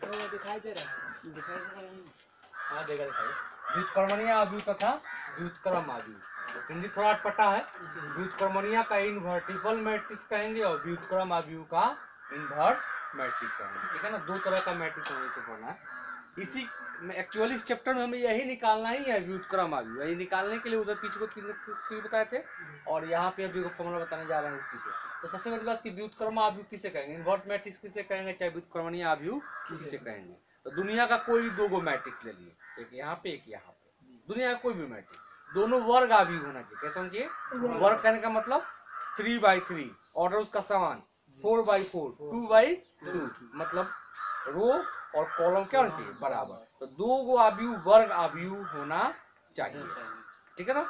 दिखाई दे रहा है, दिखाई दे रहा है। हाँ देगा दिखाई। व्युत्क्रमणीय अवयव तथा व्युत्क्रम अवयव, हिंदी थोड़ा अटपटा है। व्युत्क्रमणीय का इनवर्टिबल मैट्रिक्स कहेंगे और व्युत्क्रम अवयव का इनवर्स मैट्रिक्स कहेंगे, ठीक है ना। दो तरह का मैट्रिक्स हमें से पढ़ना है। इसी एक्चुअली इस चैप्टर में हमें यही निकालना ही है, व्युत्क्रम अवयव। यही निकालने के लिए उधर पीछे को तीन बताए थे और यहाँ पे अभी फॉर्मूला बताने जा रहे हैं उसी पे। तो सबसे बड़ी बात कि व्युत्क्रम अवयव किसे कहेंगे, इनवर्स मैट्रिक्स किसे कहेंगे, चाहे व्युत्क्रमणीय अवयव किसे कहेंगे। तो दुनिया का कोई भी दो मैट्रिक्स ले लिए, एक यहाँ पे एक यहाँ पे, दुनिया का कोई भी मैट्रिक्स, दोनों वर्ग अवयव होना चाहिए। क्या समझिए, वर्ग कहने का मतलब 3/3, ऑर्डर उसका समान, 4/4, 2/2, मतलब रो और कॉलम क्या होना चाहिए, बराबर। तो दो गो अवयव वर्ग अवयव होना चाहिए, ठीक है ना,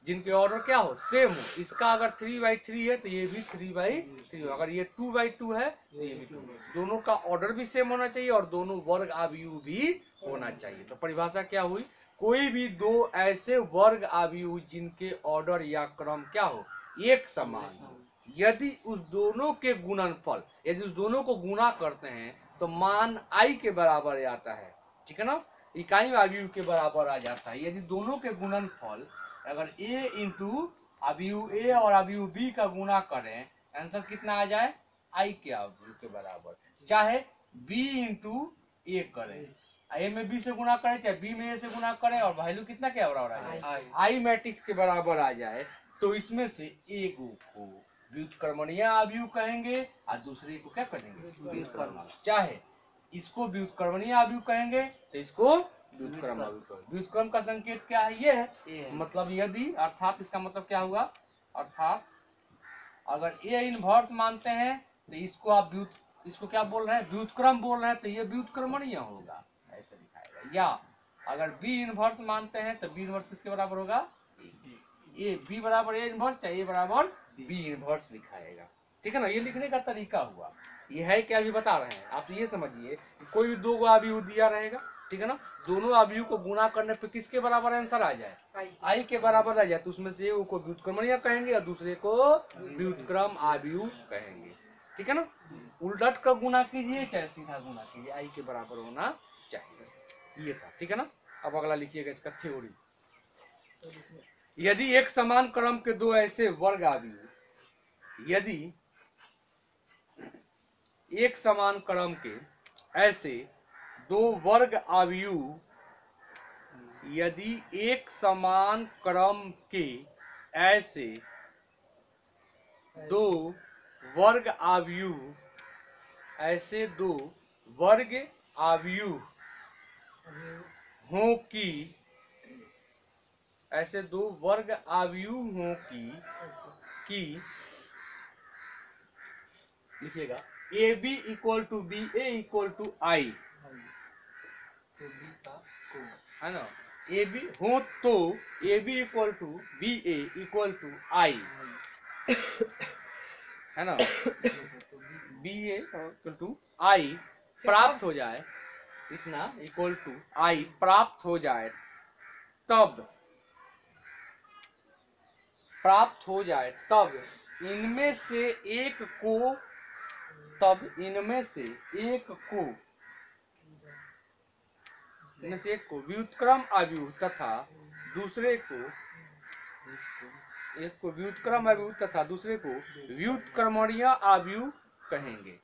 जिनके ऑर्डर क्या हो, सेम हो। इसका अगर 3/3 है तो ये भी 3/3 हो, अगर ये 2/2 है तो ये भी 2। दोनों का ऑर्डर भी सेम होना चाहिए और दोनों वर्ग अवयव भी होना चाहिए। तो परिभाषा क्या हुई, कोई भी दो ऐसे वर्ग अवयव जिनके ऑर्डर या क्रम क्या हो, एक समान हो, यदि उस दोनों के गुणनफल, यदि उस दोनों को गुणा करते हैं तो मान i के बराबर आता है, ठीक है ना, इकाई अवयव के बराबर आ जाता है। यदि दोनों के गुणनफल अगर a इंटू अवयव a और अवयव b का गुणा करें, आंसर कितना आ जाए, i के अवयव के बराबर, चाहे b इंटू a करें, a में b से गुणा करें, चाहे b में a से गुणा करें, और वैल्यू कितना क्या बराबर आ जाए, i मैट्रिक्स के बराबर आ जाए, तो इसमें से एक को व्युत्क्रमणीय अवयव कहेंगे और दूसरे को क्या करेंगे, व्युत्क्रम। चाहे इसको व्युत्क्रमणीय अवयव कहेंगे तो इसको व्युत्क्रम अवयव कहेंगे। व्युत्क्रम का संकेत क्या है, ये है, मतलब यदि, अर्थात इसका मतलब क्या हुआ, अर्थात अगर a इनवर्स मानते हैं तो इसको आप इसको क्या बोल रहे हैं, व्युत्क्रम बोल रहे हैं, तो ये व्युत्क्रमणीय होगा, ऐसे दिखाएगा। या अगर b इनवर्स मानते हैं तो b इनवर्स किसके बराबर होगा, a b बराबर a इनवर्स, चाहे a बराबर b इनवर्स लिखाएगा, ठीक है ना। ये लिखने का तरीका हुआ, ये है क्या अभी बता रहे हैं। आप ये समझिए कोई भी दो अवयव दिया रहेगा, ठीक है ना, दोनों अवयव को गुणा करने पे किसके बराबर आंसर आ जाए, i के बराबर आ जाए, तो उसमें से एक को व्युत्क्रमणीय कहेंगे और दूसरे को व्युत्क्रम अवयव कहेंगे, ठीक है ना। उलट कर गुणा कीजिए चाहे सीधा गुणा कीजिए, i के बराबर होना चाहिए, ये था, ठीक है ना। अब अगला लिखिएगा इसका थ्योरी। यदि एक समान क्रम के दो ऐसे वर्ग अवयव, यदि एक समान क्रम के ऐसे दो वर्ग अवयव, यदि एक समान क्रम के ऐसे दो वर्ग अवयव, ऐसे दो वर्ग अवयव हो कि, ऐसे दो वर्ग अवयव हो कि लिखिएगा A B equal to B A equal to I, है ना, ए बी हो तो A B equal to B A equal to I, है ना, B A equal to I प्राप्त हो जाए, इतना इक्वल टू आई प्राप्त हो जाए, तब प्राप्त हो जाए, तब इनमें से एक को, तब इनमें से एक को, इनमें से एक को व्युत्क्रम अवयव तथा दूसरे को, एक को व्युत्क्रम अवयव तथा दूसरे को व्युत्क्रमणीय अवयव कहेंगे,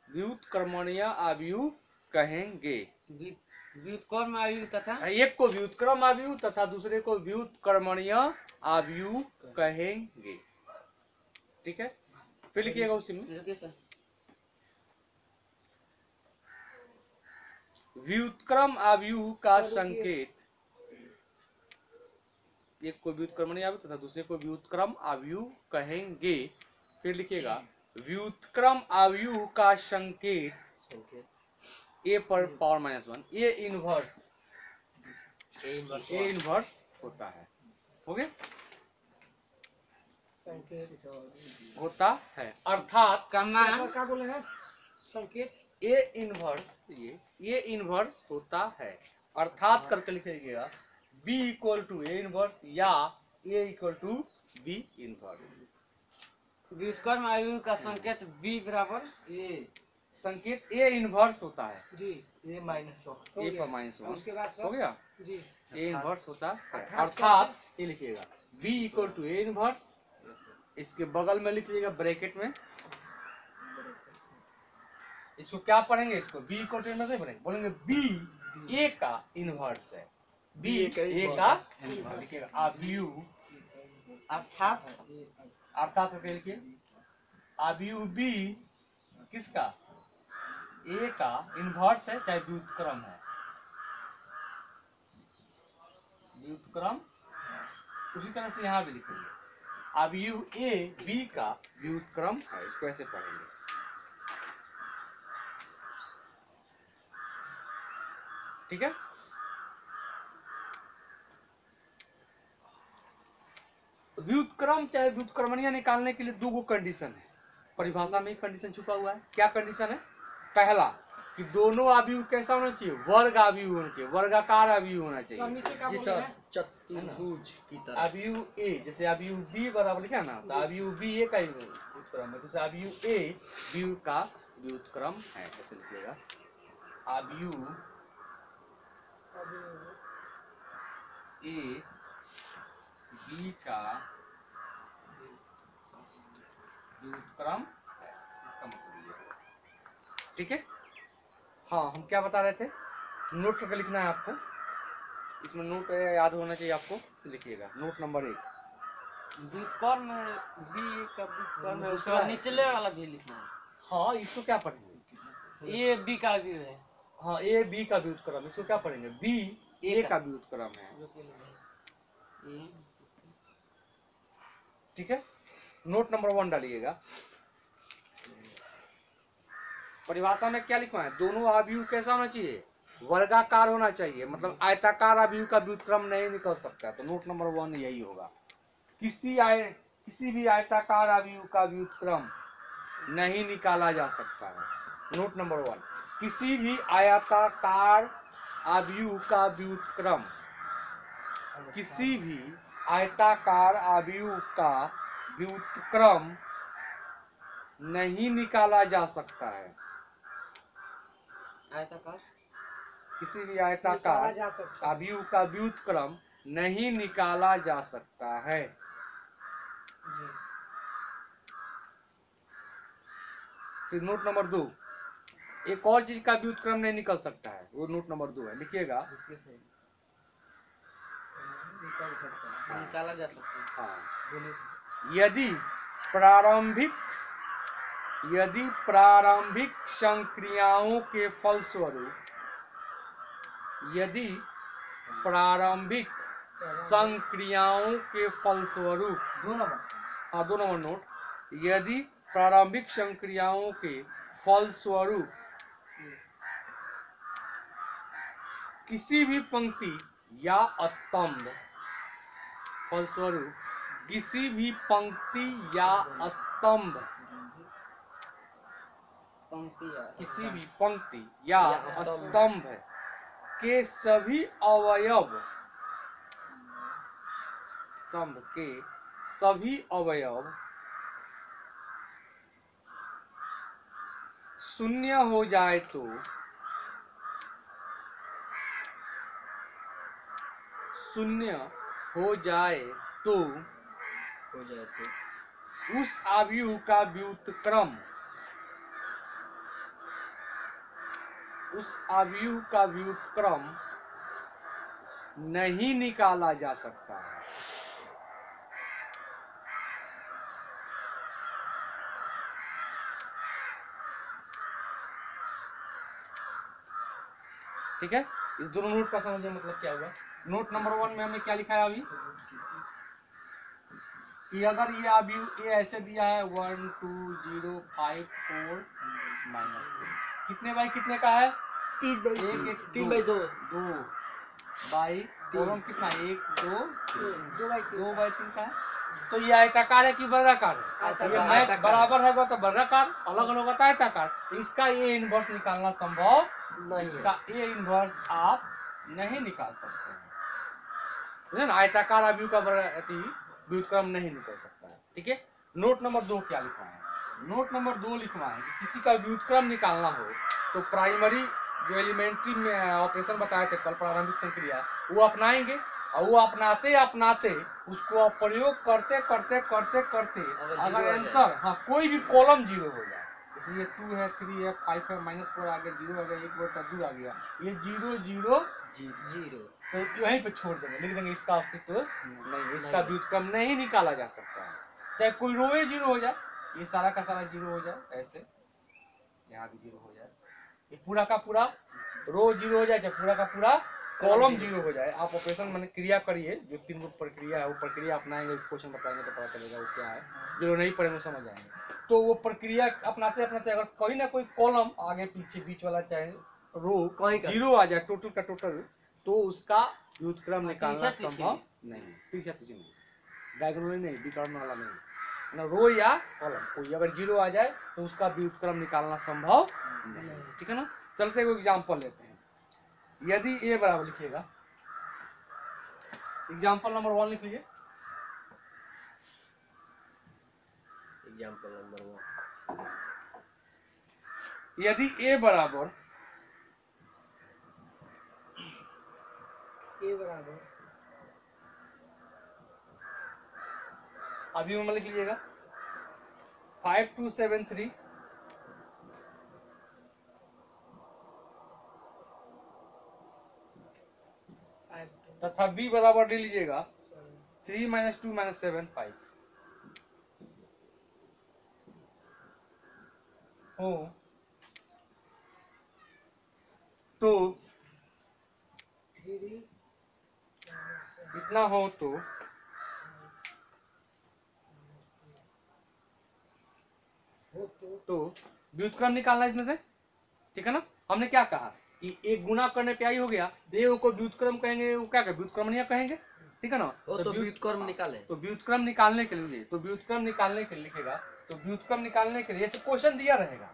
व्युत्क्रमणीय अवयव कहेंगे। व्युत्क्रम अवयव तथा, एक को व्युत्क्रम अवयव तथा दूसरे को व्युत्क्रमणीय अवयव कहेंगे, ठीक है। फिर लिखिएगा उसी में, व्युत्क्रम अवयव का संकेत, एक को व्युत्क्रमणीय अवयव तथा दूसरे को व्युत्क्रम अवयव कहेंगे। फिर लिखिएगा व्युत्क्रम अवयव का संकेत a पर पावर -1, ए इनवर्स होता है, हो गया, होता है, अर्थात क्या बोले हैं संकेत, ए इनवर्स, ये इनवर्स होता है, अर्थात करके लिखिएगा b equal to A inverse या a equal to b inverse. व्युत्क्रम अवयव का संकेत b बराबर a, संकेत ए इनवर्स होता है, जी ए माइनस हो ए गया। पर माइनस और उसके बाद हो सर गया, जी ए इनवर्स होता है। अर्थात अर्थात ये लिखिएगा B equal to A inverse, इसके बगल में लिख लीजिएगा ब्रैकेट में, इसको क्या पढ़ेंगे, इसको बी इक्वल टू इनवर्स नहीं पढ़ेंगे, बोलेंगे बी ए का इनवर्स है, बी ए का इनवर्स लिखिएगा। अबयू अर्थात, अर्थात करके लिखिए अबयू बी किसका, ए का इनवर्स है चाहे व्युत्क्रम है, व्युत्क्रम। उसी तरह से यहाँ भी लिखेंगे अबयू ए बी का व्युत्क्रम है, इसको ऐसे पढ़ेंगे। ठीक है, व्युत्क्रम चाहे व्युत्क्रमणीय निकालने के लिए 2 कंडीशन है, परिभाषा में एक कंडीशन छुपा हुआ है। क्या कंडीशन है, पहला कि दोनों आव्यूह कैसा होना चाहिए, वर्ग आव्यूह होना चाहिए, वर्गाकार आव्यूह होना सर चाहिए। नीचे का जी बोले सर, हैं? चतुर्भुज की तरह। आव्यूह ए जैसे आव्यूह बी बराबर लिखा ना, तो आव्यूह बी ए का ही व्युत्क्रम है, जैसे आव्यूह ए बी का व्युत्क्रम है, ऐसे लिखिएगा आव्यूह ए बी का व्युत्क्रम है, इसका मतलब ये। ठीक है, हाँ हम क्या बता रहे थे, नोट करके लिखना है आपको, इसमें नोट याद होना चाहिए आपको, लिखिएगा नोट नंबर 1। व्युत्क्रम बी का व्युत्क्रम है, उसका निचले वाला भी लिखना है। हाँ इसको क्या पढ़ेंगे, ए बी का भी है। हाँ ए बी का व्युत्क्रम, इसको क्या पढ़ेंगे, बी ए का व्युत्क्रम है। ए ठीक है, नोट नंबर 1 डालिएगा। परिभाषा में क्या लिखना है, दोनों आव्यूह कैसा होना चाहिए, वर्गाकार होना चाहिए, मतलब आयताकार आव्यूह का व्युत्क्रम नहीं निकल सकता, तो नोट नंबर 1 यही होगा। किसी भी आयताकार आव्यूह का व्युत्क्रम नहीं निकाला जा सकता है। नोट नंबर 1, किसी भी आयताकार आव्यूह का व्युत्क्रम, किसी भी आयताकार आव्यूह का व्युत्क्रम नहीं निकाला जा सकता है। आयताकार किसी भी आयताकार जा सकता आव्यूह का व्युत्क्रम नहीं निकाला जा सकता है। जी फिर नोट नंबर 2, एक और चीज का व्युत्क्रम नहीं निकल सकता है, वो नोट नंबर 2 है, लिखिएगा। निकाला जा सकता है। हाँ, यदि प्रारंभिक संक्रियाओं के फलस्वरूप, यदि प्रारंभिक संक्रियाओं के फलस्वरूप, 2 नंबर, हाँ 2 नंबर नोट, यदि प्रारंभिक संक्रियाओं के फलस्वरूप किसी भी पंक्ति या स्तंभ, फलस्वरूप किसी भी पंक्ति या स्तंभ, किसी भी पंक्ति या स्तंभ के सभी अवयव, स्तंभ के सभी अवयव शून्य हो जाए तो, शून्य हो जाए तो उस आव्यूह का व्युत्क्रम, उस आव्यूह का व्युत्क्रम नहीं निकाला जा सकता है। ठीक है, इस दोनों नोट का समझिए मतलब क्या हुआ। नोट नंबर 1 में हमने क्या लिखा है अभी, कि अगर ये आव्यूह ए ऐसे दिया है 1 2 0 5 4 -3, कितने बाई कितने का है, 3 बाई 2 2 बाई कॉलम कितना 1 2 2 बाई 3 का है, तो ये आयताकार है कि वर्गाकार है, तो ये मैच बराबर है तो वर्गाकार, अलग अलग होता है आयताकार, तो इसका ए इनवर्स निकालना संभव नहीं, इसका ए इनवर्स आप नहीं निकाल सकते हैं, समझे ना, आयताकार आव्यूह का व्युत्क्रम नहीं निकल सकता है। ठीक है, नोट नंबर 2 क्या लिखा है, नोट नंबर 2 लिखवाएं कि किसी का व्युत्क्रम निकालना हो तो प्राइमरी जो एलिमेंट्री में ऑपरेशन बताए थे कल, प्रारंभिक संक्रिया, वो अपनाएंगे और वो अपनाते अपनाते उसको आप प्रयोग करते करते करते करते अगर आंसर हाँ कोई भी कॉलम जीरो हो जाए, जैसे ये 2 है, 3 है, 5 है, -4 आ गया, 0 आ गया, 1 बटा 2 आ गया, ये 0 0 जीरो तो यहीं पे छोड़ देंगे, लिख देंगे इसका अस्तित्व नहीं, इसका व्युत्क्रम नहीं निकाला जा सकता है। चाहे कोई रो ही जीरो हो जाए, ये सारा का सारा जीरो हो जाए, ऐसे यहाँ भी जीरो हो जाए, ये पूरा का पूरा रो जीरो हो जाए, चाहे पूरा का पूरा कॉलम जीरो हो जाए। आप ऑपरेशन मैंने क्रिया करिए, जो 3 गो प्रक्रिया है वो प्रक्रिया अपनाएंगे, क्वेश्चन बताएंगे तो पता चलेगा वो क्या है, जो नहीं पढ़ेंगे समझ आएंगे। तो वो प्रक्रिया अपनाते अपनाते अगर कोई ना कोई कॉलम आगे पीछे बीच वाला चाहे रो जीरो आ जाए टोटल का टोटल, तो उसका व्युत्क्रम निकालना संभव नहीं। तीसरा डायगोनल नहीं, विकर्ण वाला नहीं, ना रो या कॉलम कोई अगर जीरो आ जाए तो उसका व्युत्क्रम निकालना संभव नहीं। ठीक है ना। चलते एक एग्जांपल लेते हैं। यदि ए बराबर लिखिएगा, एग्जांपल नंबर 1 लिख लीजिए। एग्जांपल नंबर 1, यदि ए बराबर अभी में लिख लीजिएगा 5273 तथा बी बराबर ले लीजिएगा 3 - 2 - 7 5 हो तो इतना हो तो व्युत्क्रम निकालना इसमें से। ठीक है ना। हमने क्या कहा कि एक गुना करने पे आई हो गया, देव को व्युत्क्रम कहेंगे, वो क्या कहेंगे व्युत्क्रमणीय कहेंगे। ठीक है ना। तो व्युत्क्रम निकाले, तो व्युत्क्रम निकालने के लिए, तो व्युत्क्रम निकालने के लिए लिखेगा, तो व्युत्क्रम निकालने के लिए ऐसे क्वेश्चन दिया रहेगा,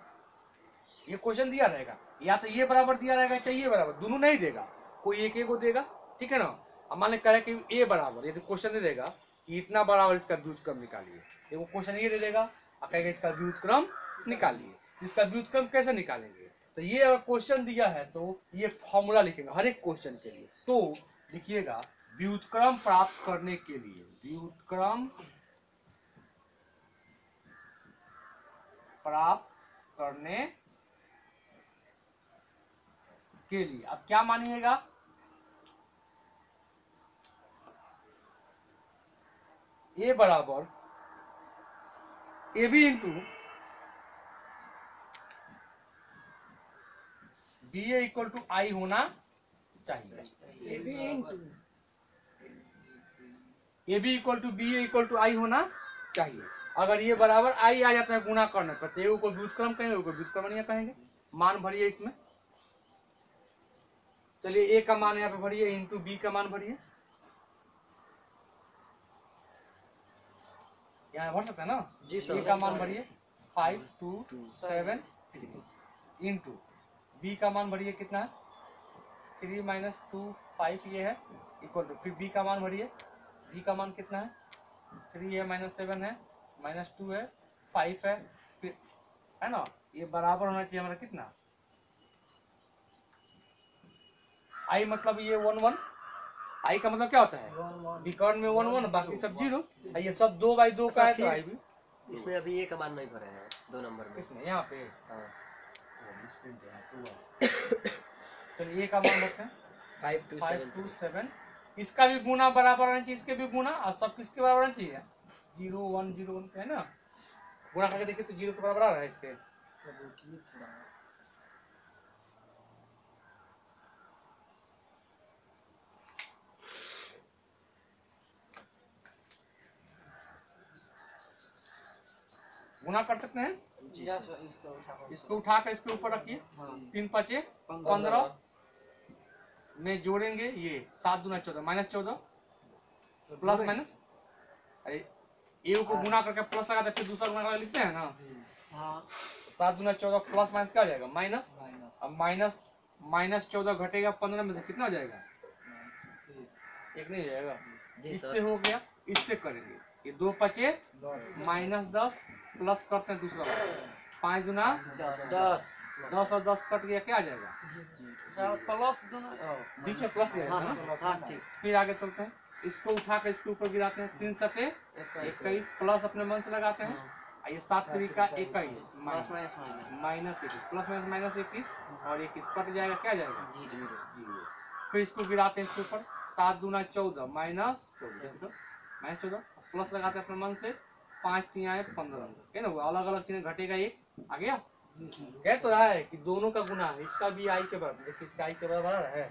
ये क्वेश्चन दिया रहेगा, या तो ये बराबर दिया रहेगा चाहे ये बराबर, दोनों नहीं देगा, कोई एक को देगा। ठीक है ना। अब मान कहे कि ए बराबर, ये तो क्वेश्चन दे देगा कि इतना बराबर इसका व्युत्क्रम निकालिए, देखो क्वेश्चन ये दे देगा और कहेगा इसका व्युत्क्रम निकालिए। इसका व्युत्क्रम कैसे निकालेंगे, तो ये अगर क्वेश्चन दिया है तो ये फॉर्मूला लिखेगा हर एक क्वेश्चन के लिए। तो लिखिएगा व्युत्क्रम प्राप्त करने के लिए, व्युत्क्रम प्राप्त करने के लिए अब क्या मानिएगा, ए बराबर A B into B A equal to I होना चाहिए। A B equal to B A equal to I होना चाहिए। अगर ये बराबर आई आ जाता है गुना करने पर तो को व्युत्क्रम कहेंगे, को व्युत्क्रमणीय कहेंगे। मान भरिए इसमें, चलिए ए का मान यहाँ पे भरिए इंटू बी का मान भरिए, यहाँ भर सकते हैं ना जी सर। ए का मान भरिए 5273 इंटू बी का मान भरिए कितना है 3 - 2 5 ये है इक्वल टू, फिर बी का मान भरिए, बी का मान कितना है 3 है -7 है -2 है 5 है, फिर है ना, ये बराबर होना चाहिए हमारा कितना आई, मतलब ये 1 1, आई का मतलब क्या होता है विकर्ण में 1 1 बाकी सब 0, ये सब 2/2 का है तो आई भी। इसमें अभी ए का मान नहीं भरे हैं 2 नंबर में, इसमें यहाँ पे चलिए ए का मान रखते हैं 527, इसका भी गुना बराबर होना चाहिए, इसके भी गुना, और सब किसके बराबर होना चाहिए 0 1 0 1 है ना। गुना करके देखिए तो 0 के बराबर आ रहा है इसके। गुना कर सकते हैं, इसको उठा कर इसके ऊपर रखिए, 3 × 5 = 15 में जोड़ेंगे ये 7 दूना 14 -14 प्लस माइनस, अरे ए को गुना करके प्लस लगाते फिर दूसरा गुना करके लिखते हैं ना। हाँ 7 दूना 14 प्लस माइनस क्या हो जाएगा माइनस, अब -14 घटेगा 15 में से कितना हो जाएगा 1 नहीं जाएगा, इससे हो गया, इससे करेंगे ये 2 × 5 = -10 प्लस करते हैं दूसरा वाला, 5 गुना 10 10 और 10 कट गया, क्या आ जाएगा? प्लस दोनों बीच में प्लस जाएगा हाँ ना? हाँ ठीक फिर आगे चलते हैं, इसको उठा कर इसके ऊपर गिराते हैं, 3 सके 21 प्लस अपने मन से लगाते हैं, और ये 7 तरीका 21 plus minus minus minus 21 plus minus 21 और 21 कट जाएगा, क्या जाएगा? Zero zero. फिर इसको गिराते हैं इसके ऊपर, 7 दूना 14 माइनस 14 प्लस लगाते हैं अपने मन से, 5 3 आए 15 है ना, अलग अलग चीजें घटेगा, एक आ गया। कह तो रहा है कि दोनों का गुना है, इसका भी आई के बराबर, देखिए इसका आई के बराबर है,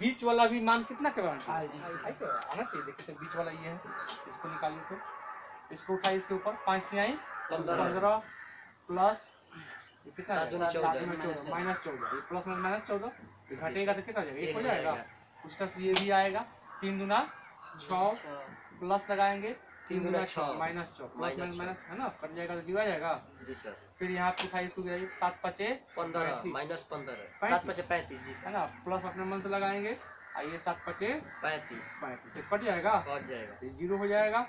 बीच वाला भी मान कितना के बराबर है? आई के बराबर आना चाहिए। देखिए तो बीच वाला ये है, इसको निकालिए, तो इसको उठाइए इसके ऊपर, 5 3 आई 15 प्लस कितना 7 दूनी 14 माइनस 14, ये प्लस माइनस 14 घटेगा तो कितना हो जाएगा? 1 हो जाएगा। उस तरह से ये भी आएगा, 3 दूना 6 प्लस लगाएंगे, 3 दूना 6 माइनस 6 प्लस माइनस है ना, कट जाएगा तो दिया जाएगा। जी सर। फिर यहाँ पे उठाइए इसको गिराइए, 7 5 15 माइनस 15 7 5 35 जी है सर। ना, प्लस अपने मन से लगाएंगे, आइए 7 5 35 से कट जाएगा, पहुंच जाएगा। ये 0 हो जाएगा।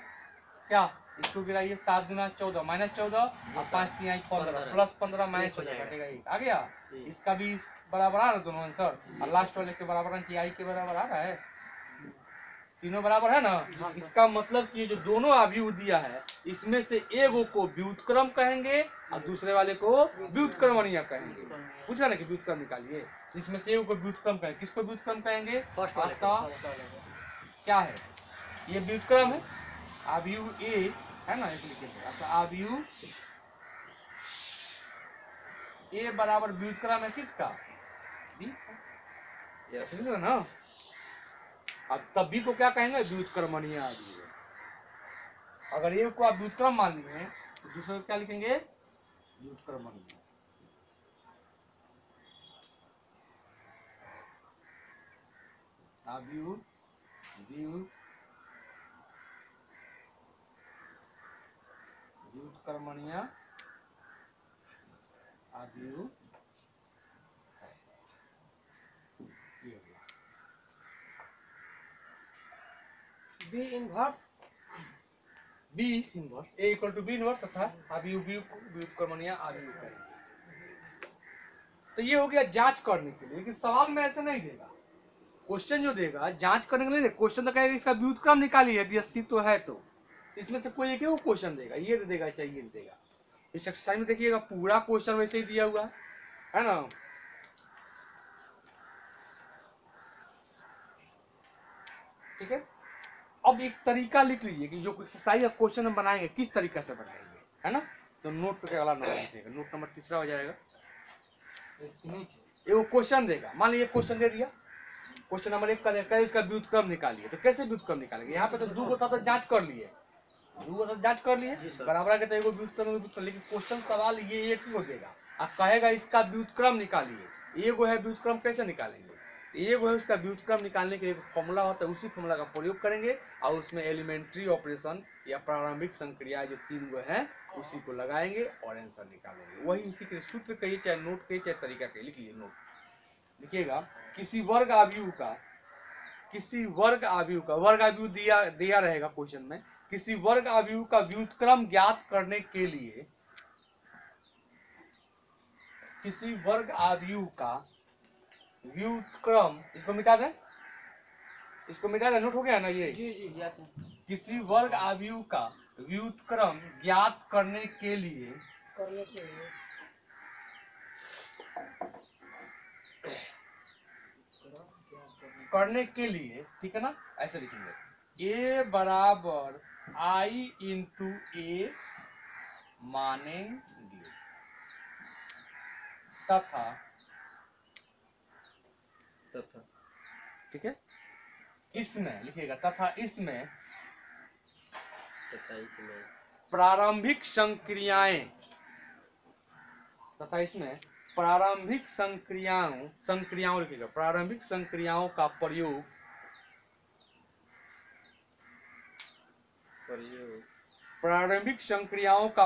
क्या इसको गिराइए, 7 दूना 14 माइनस 14 और 5 3 आई 15 प्लस 15 माइनस 14 घटेगा 1 आ गया। इसका भी बराबर आ रहा है दोनों आंसर, और लास्ट वाले के बराबर है, आई के बराबर आ रहा है, तीनों बराबर है ना। इसका मतलब कि ये जो दोनों अवयव दिया है, इसमें से एगो को व्युत्क्रम कहेंगे और दूसरे वाले को व्युत्क्रमणीय कहेंगे। पूछा ना कि व्युत्क्रम निकालिए, इसमें से एगो को व्युत्क्रम कहेंगे, किसको व्युत्क्रम कहेंगे? फर्स्ट वाले का क्या है, ये व्युत्क्रम है, अवयव ए है ना, इसलिए लिखेंगे अवयव ए बराबर व्युत्क्रम है किसका? बी का ना। अब तब बी को क्या कहेंगे? व्युत्क्रमणीय अवयव। अगर ए को आप व्युत्क्रम मान लिए तो दूसरे को क्या लिखेंगे? व्युत्क्रमणीय। अवयव व्युत्क्रमणीय अवयव B inverse B inverse A equal to B inverse तथा अवयव बी को व्युत्क्रमणीय अवयव करेंगे। तो ये हो गया जांच करने के लिए, लेकिन सवाल में ऐसे नहीं देगा। क्वेश्चन जो देगा जांच करने के लिए, क्वेश्चन तो कहेगा इसका व्युत्क्रम निकालिए यदि अस्तित्व है तो, इसमें से कोई एक ही क्वेश्चन देगा, ये देगा चाहिए देगा। इस एक्सरसाइज में देखिएगा पूरा क्वेश्चन वैसे ही दिया हुआ है ना। ठीक है, अब एक तरीका लिख लीजिए कि जो एक्सरसाइज का क्वेश्चन हम बनाएंगे किस तरीके से बनाएंगे, है ना। तो नोट पे अगला नंबर लिखिएगा, नोट नंबर 3 हो जाएगा। एगो क्वेश्चन देगा, मान लीजिए क्वेश्चन दे दिया, क्वेश्चन नंबर 1 का देखा इसका व्युत्क्रम निकालिए। तो कैसे व्युत्क्रम निकालेंगे? यहाँ पे तो 2 को था तो जांच कर लिए, 2 को तो जांच कर लिए, बराबर के तो एगो व्युत्क्रम, लेकिन क्वेश्चन सवाल ये एक ही को देगा, अब कहेगा इसका व्युत्क्रम निकालिए। एगो है व्युत्क्रम कैसे निकालेंगे? एगो है उसका व्युत्क्रम निकालने के लिए फॉर्मूला होता है, उसी फॉर्मूला का प्रयोग करेंगे और उसमें एलिमेंट्री ऑपरेशन या प्रारंभिक संक्रियाएं जो 3 गो हैं उसी को लगाएंगे और आंसर निकालेंगे। वही उसी के सूत्र कहिए, चाहे नोट कहिए, चाहे तरीका कहिए, लिख लीजिए नोट। लिखिएगा किसी वर्ग अवयव का वर्ग अवयव दिया रहेगा क्वेश्चन में, किसी वर्ग अवयव का व्युत्क्रम ज्ञात करने के लिए, किसी वर्ग अवयव का व्युत्क्रम, इसको मिटा दें, नोट हो गया ना ये। जी जी जैसे किसी वर्ग अवयव का व्युत्क्रम ज्ञात करने के लिए ठीक है ना, ऐसे लिखेंगे a बराबर i इंटू ए मानेंगे तथा ठीक है, इसमें लिखिएगा तथा इसमें प्रारंभिक संक्रियाओं लिखिएगा, प्रारंभिक संक्रियाओं का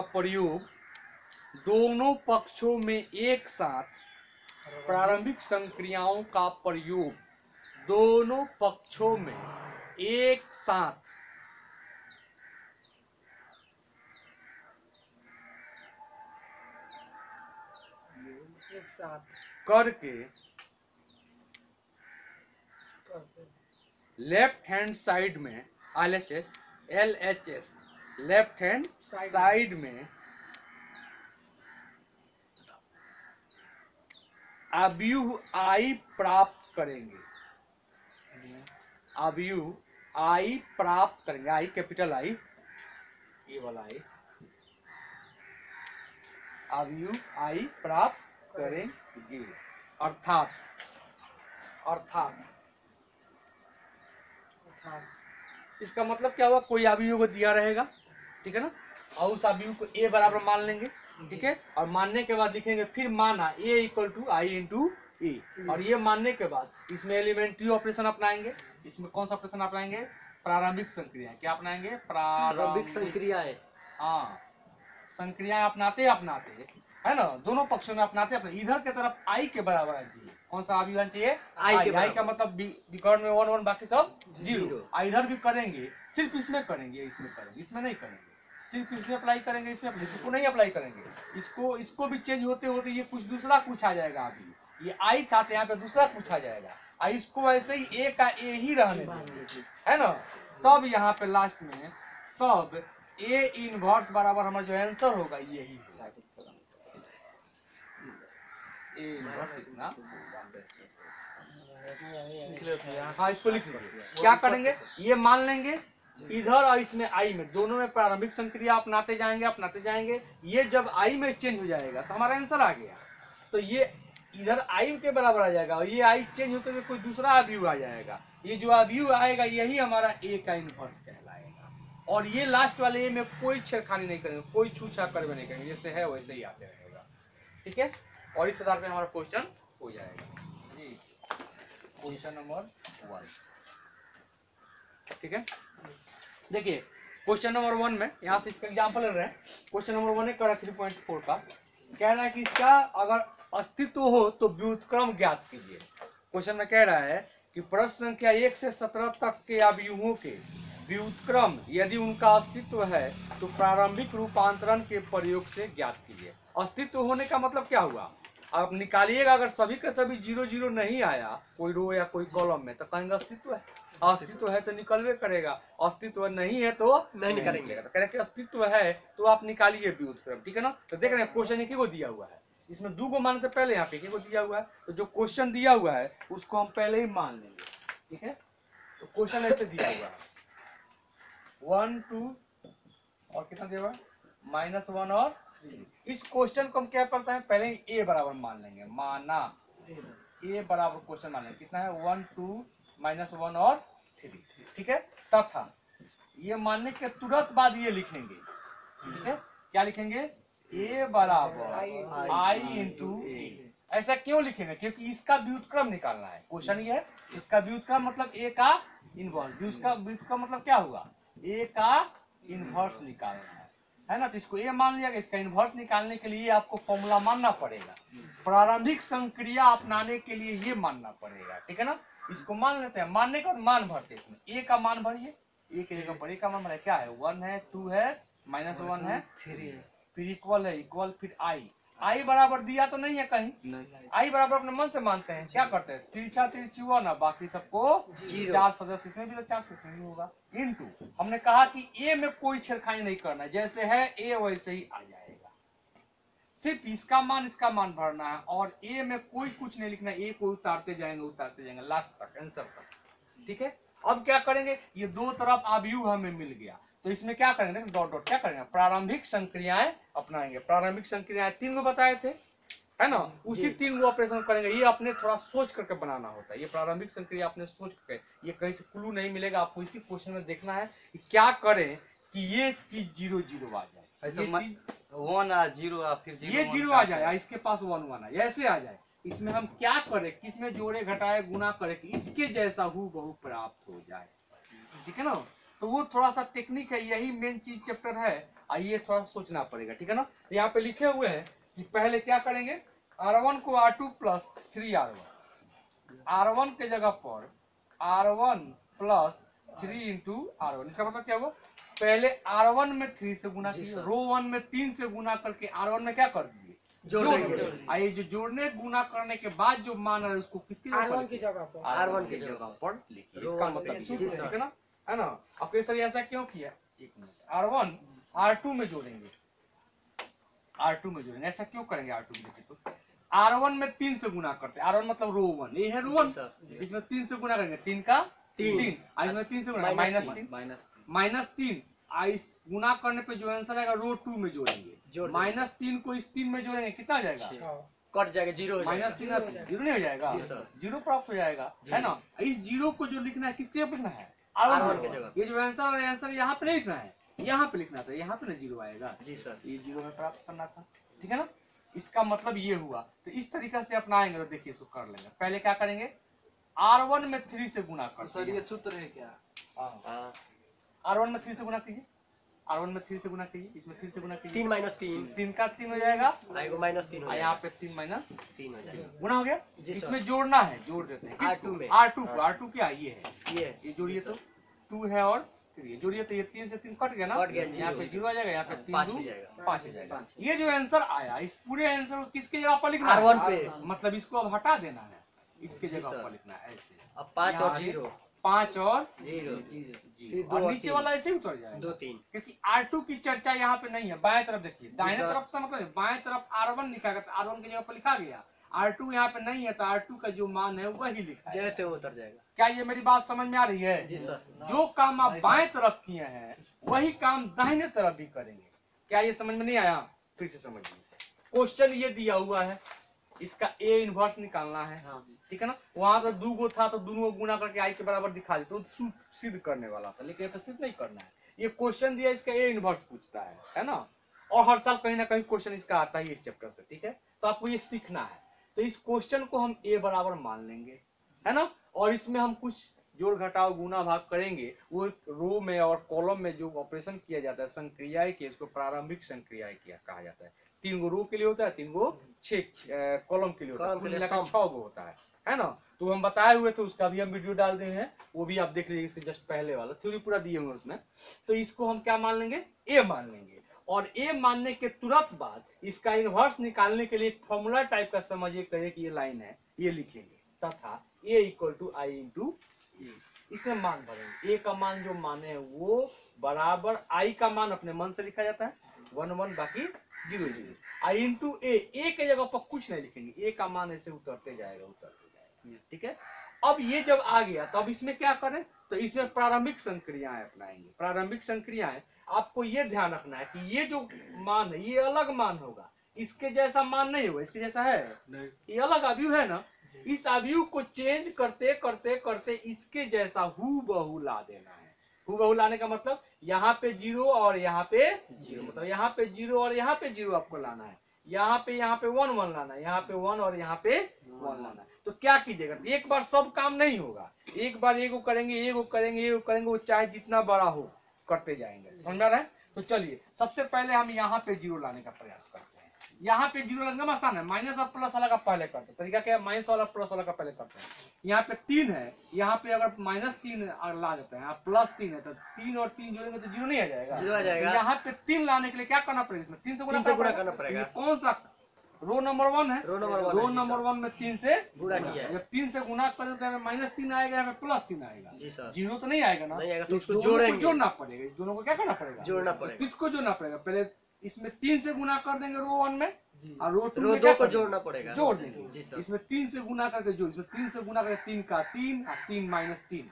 प्रयोग दोनों पक्षों में एक साथ, प्रारंभिक संक्रियाओं का प्रयोग दोनों पक्षों में एक साथ एक साथ करके लेफ्ट हैंड साइड में LHS लेफ्ट हैंड साइड में अवयव I प्राप्त करेंगे। अवयव I प्राप्त करेंगे, I कैपिटल I, ये वाला I, अवयव I प्राप्त करेंगे। अर्थात इसका मतलब क्या हुआ, कोई अवयव को दिया रहेगा, ठीक है ना, और उस अवयव को A बराबर मान लेंगे, ठीक है, और मानने के बाद लिखेंगे फिर माना A equal to I into A, और ये मानने के बाद इसमें एलिमेंट्री ऑपरेशन अपनाएंगे। इसमें कौन सा ऑपरेशन अपनाएंगे, प्रारंभिक संक्रिया। क्या अपनाएंगे, प्रारंभिक संक्रियाएं। हाँ, संक्रियाएं अपनाते है ना, दोनों पक्षों में अपनाते इधर के तरफ I के बराबर आना चाहिए। कौन सा अभिवन चाहिए, I का मतलब विकर्ण में 1 1 बाकी सब 0। इधर भी करेंगे, सिर्फ इसमें करेंगे, इसमें करेंगे, इसमें नहीं करेंगे, सिर्फ इसमें अप्लाई करेंगे, इसको नहीं अप्लाई करेंगे। इसको भी चेंज होते होते ये कुछ दूसरा कुछ आ जाएगा। अभी ये I था तो यहाँ पे दूसरा कुछ आ जाएगा। इसको ऐसे ही A का A ही रहने देंगे, है ना। तब यहाँ पे लास्ट में तब A इनवर्स बराबर हमारा जो आंसर होगा यही होगा। A इनवर्स इतना, हाँ इसको लिख लीजिए। क्या करेंगे, ये मान लेंगे इधर और इसमें I में, दोनों में प्रारंभिक संक्रिया अपनाते जाएंगे। ये जब I में चेंज हो जाएगा तो हमारा आंसर आ गया। तो ये इधर I के बराबर आ जाएगा और ये I चेंज होते हुए कोई दूसरा अवयव आ जाएगा। ये जो अवयव आएगा यही हमारा A का इनवर्स कहलाएगा। और ये लास्ट वाले A में कोई छेड़खानी नहीं करेंगे, कोई छूछा करवे नहीं करेंगे, जैसे है वैसे ही आते रहेगा, ठीक है। और इस आधार पे हमारा क्वेश्चन हो जाएगा जी, क्वेश्चन नंबर 1, ठीक है। देखिए क्वेश्चन नंबर 1 में यहाँ से इसका एग्जाम्पल ले रहे हैं। क्वेश्चन नंबर 1 कर रहा है 3.4 का, कह रहा है कि इसका अगर अस्तित्व हो तो व्युत्क्रम ज्ञात कीजिए। क्वेश्चन में कह रहा है कि प्रश्न संख्या 1 से 17 तक के अवयवों के व्युत्क्रम यदि उनका अस्तित्व है तो प्रारंभिक रूपांतरण के प्रयोग से ज्ञात कीजिए। अस्तित्व होने का मतलब क्या हुआ, आप निकालिएगा, अगर सभी के सभी 0 0 नहीं आया कोई रो या कोई कॉलम में तो कहेंगे अस्तित्व है। अस्तित्व है तो निकलवे करेगा, अस्तित्व नहीं है तो नहीं निकलेगा। तो कह रहे कि अस्तित्व है तो आप निकालिए व्युत्क्रम, ठीक है ना। तो देख रहे हैं क्वेश्चन एक ही को दिया हुआ है, इसमें 2 को मानते पहले यहाँ पे एक ही को दिया हुआ है, तो जो क्वेश्चन दिया हुआ है उसको हम पहले ही मान लेंगे, ठीक है। तो क्वेश्चन ऐसे दिया हुआ है 1 2 और कितना दिया हुआ है -1 और 3। इस क्वेश्चन को हम क्या करते हैं, पहले ही A बराबर मान लेंगे, माना A बराबर क्वेश्चन मान लेंगे, कितना है 1 2 -1 और 3, ठीक है। तथा ये मानने के तुरंत बाद ये लिखेंगे, ठीक है, क्या लिखेंगे, A बराबर I इंटू ए। ऐसा क्यों लिखेंगे, क्योंकि इसका व्युत्क्रम निकालना है। क्वेश्चन ये है इसका व्युत्क्रम मतलब A का इनवर्स, इसका व्युत्क्रम मतलब क्या हुआ, A का इनवर्स निकालना है ना। तो इसको A मान लिया, इसका इनवर्स निकालने के लिए आपको फॉर्मूला मानना पड़ेगा, प्रारंभिक संक्रिया अपनाने के लिए ये मानना पड़ेगा, ठीक है ना। इसको मान लेते हैं, मानने का मान भरते हैं, इसमें A का मान भरिए, A के जगह पर A का मान भरे, क्या है 1 है 2 है -1 है 3 है, फिर इक्वल है इक्वल, फिर I बराबर दिया तो नहीं है कहीं, I बराबर अपने मन से मानते हैं, क्या करते हैं तिरछा तिरछी हुआ ना, बाकी सबको 4 सदस्य, इसमें भी तो 4 सदस्य इसमें भी होगा, इनटू हमने कहा कि A में कोई छेड़खानी नहीं करना, जैसे है A वैसे ही आ जाएगा, सिर्फ इसका मान भरना है और A में कोई कुछ नहीं लिखना, A को उतारते जाएंगे लास्ट तक, आंसर तक, ठीक है। अब क्या करेंगे, ये दो तरफ अवयव हमें मिल गया, तो इसमें क्या करेंगे, डॉट डॉट क्या करेंगे, प्रारंभिक संक्रियाएं अपनाएंगे। प्रारंभिक संक्रियाएं 3 को बताए थे, है ना, उसी 3 को ऑपरेशन करेंगे। ये अपने थोड़ा सोच करके बनाना होता है, ये प्रारंभिक संक्रिया अपने सोच करके, ये कहीं से क्लू नहीं मिलेगा आपको, इसी क्वेश्चन में देखना है कि क्या करें कि ये चीज 0 0 आ जाए, ऐसे 1 आ 0 आ फिर 0 ये 0 आ जाए, इसके पास 1 1 आए, ऐसे आ जाए। इसमें हम क्या करें, किसमें जोड़े घटाए गुना करें कि इसके जैसा हूबहू प्राप्त हो जाए, ठीक है ना। तो वो थोड़ा सा टेक्निक है, यही मेन चीज चैप्टर है, आइए थोड़ा सोचना पड़ेगा, ठीक है ना। यहाँ पे लिखे हुए हैं कि पहले क्या करेंगे, R1 को R2 प्लस 3R1, R1 के जगह पर R1 प्लस 3 इंटू R1, इसका मतलब क्या हुआ, पहले R1 में 3 से गुना किए, रो 1 में 3 से गुना करके R1 में क्या कर दिए जोड़ देंगे। ये जो जोड़ने गुना करने के बाद जो मान है उसको किसकी R1 की जगह पर R1 की जगह पर लिखिए। रो इसका वन मतलब पे, ये जी है, सर। ठीक है ना, है ना। अब सर ऐसा क्यों किया, एक मिनट, R1 R2 में जोड़ेंगे, R2 में जोड़ेंगे, ऐसा क्यों करेंगे। R2 में देखिए तो R1 में 3 से गुना करते हैं, R1 मतलब रो 1, ये है रो 1, इसमें 3 से गुना करेंगे, 3 का 3, इसमें 3 से गुना माइनस 3, इस गुना करने पे जो आंसर आएगा रो 2 में जोड़ेंगे, माइनस 3 को इस 3 में जोड़ेंगे, कितना आ जाएगा, कट जाएगा, जीरो हो जाएगा। माइनस 3 जीरो नहीं हो जाएगा, जीरो प्राप्त हो जाएगा, है ना। इस जीरो को जो लिखना है किसके ऊपर लिखना है, R1 की जगह। ये जो आंसर है, आंसर यहाँ पे नहीं लिखना है, यहाँ पे लिखना था, यहाँ पे ना जीरो आएगा, जी सर। ये जीरो में प्राप्त करना था, ठीक है ना। इसका मतलब ये हुआ, तो इस तरीका से अपनाएंगे तो देखिए इसको कर लेंगे। पहले क्या करेंगे, R1 में 3 से गुना करते हैं, सर ये सूत्र है क्या? हाँ, R1 में 3 से गुना कीजिए, R1 में 3 से गुना कीजिए, इसमें 3 से गुना कीजिए, 3 माइनस 3 3 का 3 हो जाएगा, आएगा, माइनस 3 हो यहाँ जाएगा, पे 3 माइनस 3 हो जाएगा। गुना हो गया। जी सर। इसमें जोड़ना है, जोड़ देते हैं R2 में। R2 को, R2 क्या ये है, ये जोड़िए तो 2 है और 3 जोड़िए तो ये 3 से 3 कट गया ना, कट गया, यहाँ पे 0 आ जाएगा, यहाँ पे 3 5 2 हो जाएगा। 5 हो जाएगा। ये जो आंसर आया, इस पूरे आंसर को किसके जगह पर लिखना है, R1 पे। मतलब इसको अब हटा देना है, इसके जी जगह सर। पर लिखना है ऐसे, अब 5 और यहाँ 0 5 और 0 0 दो और और नीचे तीन। वाला ऐसे ही उतर जाएगा, 2 3 क्योंकि R2 की चर्चा यहाँ पे नहीं है। बाएं तरफ देखिए, दाहिने सर। तरफ से मतलब बाएं तरफ R1 लिखा गया, तो R1 की जगह पर लिखा गया, R2 यहाँ पे नहीं है, तो R2 का जो मान है वही लिखा है। जैसे उतर जाएगा। क्या ये मेरी बात समझ में आ रही है? जी सर। जो काम आप बाएं तरफ किए हैं वही काम दाहिने तरफ भी करेंगे। क्या ये समझ में नहीं आया? फिर से समझिए। क्वेश्चन ये दिया हुआ है, इसका A इनवर्स निकालना है, ठीक है ना। वहां तो 2 गो था तो दोनों को गुना करके I के बराबर दिखा दे, तो सिद्ध करने वाला था, लेकिन ये तो सिद्ध नहीं करना है। ये क्वेश्चन दिया, इसका A इनवर्स पूछता है ना। और हर साल कहीं ना कहीं क्वेश्चन इसका आता ही इस चैप्टर से, ठीक है। तो आपको ये सीखना है। तो इस क्वेश्चन को हम A बराबर मान लेंगे, है ना। और इसमें हम कुछ जोड़ घटाव गुना भाग करेंगे। वो रो में और कॉलम में जो ऑपरेशन किया जाता है, संक्रियाएं की, इसको प्रारंभिक संक्रियाएं किया कहा जाता है। 3 गो रो के लिए होता है, 3 गो 6 कॉलम के लिए होता है, कुल मिलाकर 6 गो होता है ना। तो हम बताए हुए थे, उसका भी हम वीडियो डाल दिए हैं, वो भी आप देख लीजिए, इसके जस्ट पहले वाला थ्योरी पूरा दिए हुए उसमें। तो इसको हम क्या मान लेंगे, A मान लेंगे। और A मानने के तुरंत बाद इसका इनवर्स निकालने के लिए एक फॉर्मूला टाइप का समझिए, कहिए कि ये लाइन है, ये लिखेंगे तथा A = I × A। इसमें मान भरेंगे। A का मान जो माने है वो बराबर I का मान अपने मन से लिखा जाता है, 1 1 बाकी 0 0। I × A के जगह पर कुछ नहीं लिखेंगे, A का मान ऐसे उतरते जाएगा, ठीक है। अब ये जब आ गया तो अब इसमें क्या करें, तो इसमें प्रारंभिक संक्रियाएं अपनाएंगे। प्रारंभिक संक्रियाएं, आपको ये ध्यान रखना है कि ये जो मान है ये अलग मान होगा, इसके जैसा मान नहीं होगा। इसके जैसा है नहीं, ये अलग अवयव है ना। इस अवयव को चेंज करते करते करते इसके जैसा हूबहू ला देना है। हूबहू लाने का मतलब यहाँ पे 0 और यहाँ पे 0, मतलब यहाँ पे 0 और यहाँ पे 0 आपको लाना है, यहाँ पे 1 1 लाना है, यहाँ पे 1 और यहाँ पे 1 लाना है। तो क्या कीजिएगा, एक बार सब काम नहीं होगा, एक बार एगो करेंगे, एगो करेंगे, एगो करेंगे, वो चाहे जितना बड़ा हो करते जाएंगे, समझ में आ रहा है। तो चलिए सबसे पहले हम यहाँ पे 0 लाने का प्रयास करते हैं। यहाँ पे 0 लगना आसान है, माइनस और प्लस वाला का पहले करते हैं। तरीका क्या है, माइनस वाला प्लस वाला का पहले करते हैं। यहाँ पे 3 है, यहाँ पे अगर -3 ला देते हैं, +3 है, तो 3 और 3 जोड़ेंगे तो 0 नहीं आ जाएगा, 0 आ जाएगा। यहाँ पे 3 लाने के लिए क्या करना पड़ेगा, इसमें 3 से गुना करना पड़ेगा। कौन सा रो नंबर 1 है, रो नंबर 1 में 3 से गुणा किया है। जब 3 से गुना करें तो -3 आएगा, यहाँ पे +3 आएगा, जी सर। 0 तो नहीं आएगा ना, नहीं आएगा, तो तो उसको दोनों को जोड़ेंगे। जोड़ना पड़ेगा। इस दोनों को क्या करना पड़ेगा, जोड़ना पड़ेगा। किसको जोड़ना पड़ेगा, पहले इसमें 3 से गुना कर देंगे रो 1 में, और रो 2 रो में क्या 2 को करेंगे? जोड़ना पड़ेगा, जोड़ देंगे। जी सर। इसमें 3 से गुना करके जोड़, इसमें 3 से गुना करके 3 का 3 और 3 -3